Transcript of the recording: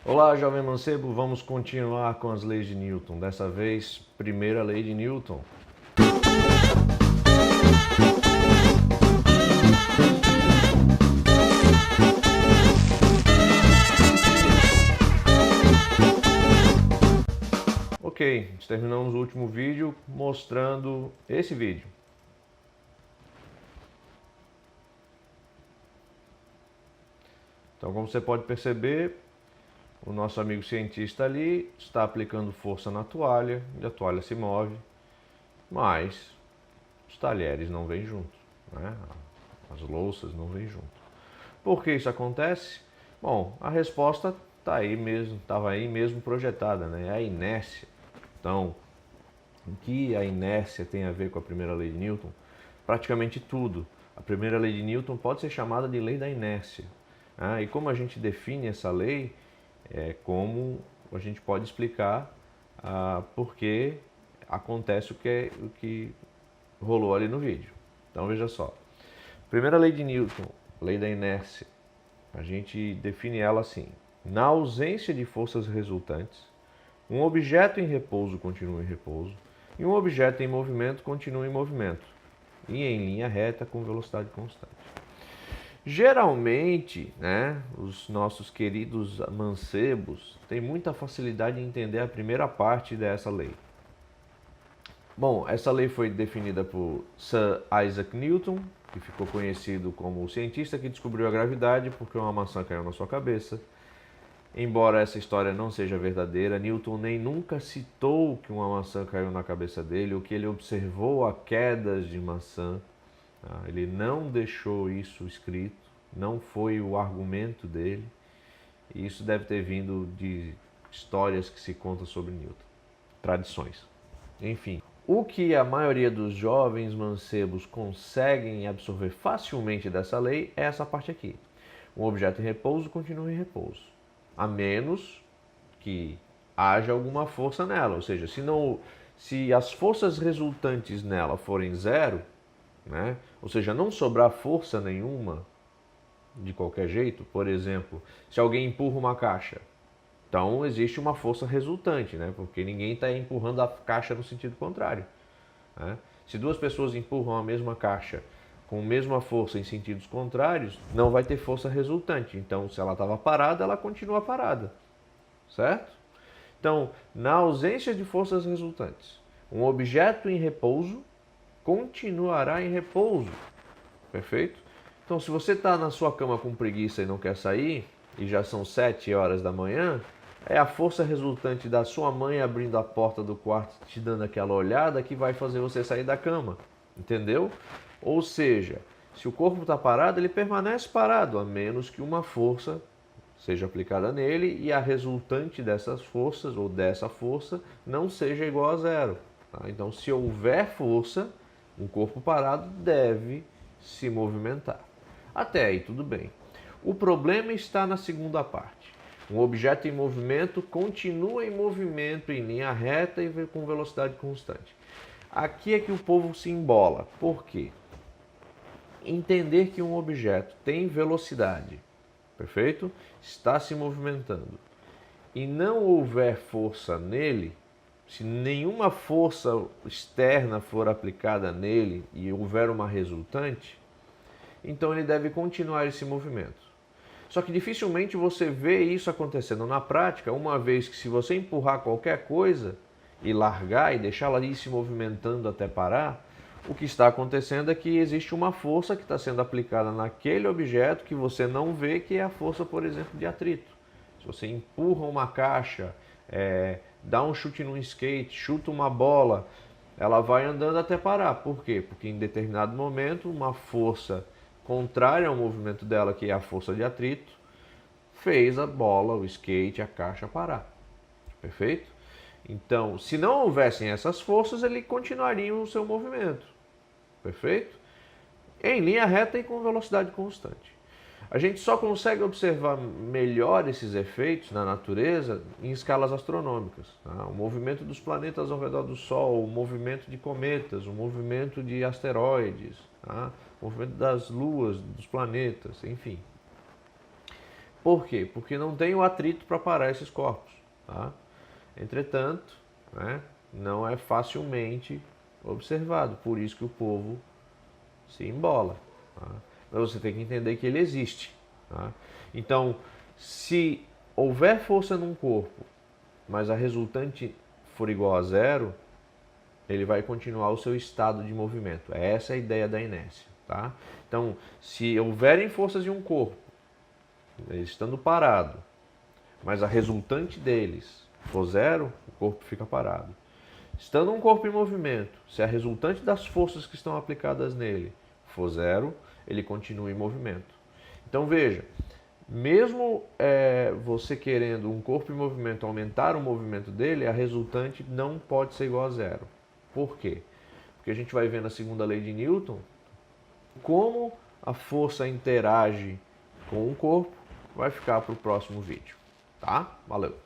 Olá, jovem mancebo, vamos continuar com as leis de Newton. Dessa vez, primeira lei de Newton. Ok, terminamos o último vídeo mostrando esse vídeo. Então, como você pode perceber, o nosso amigo cientista ali está aplicando força na toalha e a toalha se move, mas os talheres não vêm junto, né? As louças não vêm junto. Por que isso acontece? Bom, a resposta está aí mesmo, estava aí mesmo projetada, né? É a inércia. Então, o que a inércia tem a ver com a primeira lei de Newton? Praticamente tudo. A primeira lei de Newton pode ser chamada de lei da inércia. E como a gente define essa lei, como a gente pode explicar por que acontece o que rolou ali no vídeo. Então veja só. Primeira lei de Newton, lei da inércia, a gente define ela assim: na ausência de forças resultantes, um objeto em repouso continua em repouso e um objeto em movimento continua em movimento e em linha reta com velocidade constante. Geralmente, né, os nossos queridos mancebos têm muita facilidade em entender a primeira parte dessa lei. Bom, essa lei foi definida por Sir Isaac Newton, que ficou conhecido como o cientista que descobriu a gravidade porque uma maçã caiu na sua cabeça. Embora essa história não seja verdadeira, Newton nem nunca citou que uma maçã caiu na cabeça dele ou que ele observou a quedas de maçã. Ele não deixou isso escrito, não foi o argumento dele. E isso deve ter vindo de histórias que se contam sobre Newton, tradições. Enfim, o que a maioria dos jovens mancebos conseguem absorver facilmente dessa lei é essa parte aqui. Um objeto em repouso continua em repouso, a menos que haja alguma força nela. Ou seja, se as forças resultantes nela forem zero, né? Ou seja, não sobrar força nenhuma de qualquer jeito, por exemplo, se alguém empurra uma caixa, então existe uma força resultante, né? Porque ninguém está empurrando a caixa no sentido contrário, né? Se duas pessoas empurram a mesma caixa com a mesma força em sentidos contrários, não vai ter força resultante. Então, se ela estava parada, ela continua parada, certo? Então, na ausência de forças resultantes, um objeto em repouso continuará em repouso, perfeito? Então, se você está na sua cama com preguiça e não quer sair, e já são 7 horas da manhã, é a força resultante da sua mãe abrindo a porta do quarto, te dando aquela olhada, que vai fazer você sair da cama, entendeu? Ou seja, se o corpo está parado, ele permanece parado, a menos que uma força seja aplicada nele e a resultante dessas forças, ou dessa força, não seja igual a zero. Então, se houver força, um corpo parado deve se movimentar. Até aí tudo bem. O problema está na segunda parte. Um objeto em movimento continua em movimento em linha reta e com velocidade constante. Aqui é que o povo se embola. Por quê? Entender que um objeto tem velocidade, perfeito? Está se movimentando e não houver força nele, se nenhuma força externa for aplicada nele e houver uma resultante, então ele deve continuar esse movimento. Só que dificilmente você vê isso acontecendo na prática, uma vez que se você empurrar qualquer coisa e largar e deixá-la ali se movimentando até parar, o que está acontecendo é que existe uma força que está sendo aplicada naquele objeto que você não vê, que é a força, por exemplo, de atrito. Se você empurra uma caixa, dá um chute num skate, chuta uma bola, ela vai andando até parar. Por quê? Porque em determinado momento uma força contrária ao movimento dela, que é a força de atrito, fez a bola, o skate, a caixa parar. Perfeito? Então, se não houvessem essas forças, ele continuaria o seu movimento. Perfeito? Em linha reta e com velocidade constante. A gente só consegue observar melhor esses efeitos na natureza em escalas astronômicas. O movimento dos planetas ao redor do Sol, o movimento de cometas, o movimento de asteroides, o movimento das luas, dos planetas, enfim. Por quê? Porque não tem o atrito para parar esses corpos. Tá? Entretanto, né, não é facilmente observado, por isso que o povo se embola. Tá? Mas você tem que entender que ele existe. Tá? Então, se houver força num corpo, mas a resultante for igual a zero, ele vai continuar o seu estado de movimento. Essa é a ideia da inércia. Tá? Então, se houverem forças em um corpo, estando parado, mas a resultante deles for zero, o corpo fica parado. Estando um corpo em movimento, se a resultante das forças que estão aplicadas nele for zero, ele continua em movimento. Então veja, mesmo você querendo um corpo em movimento aumentar o movimento dele, a resultante não pode ser igual a zero. Por quê? Porque a gente vai ver na segunda lei de Newton como a força interage com o corpo, vai ficar para o próximo vídeo. Tá? Valeu!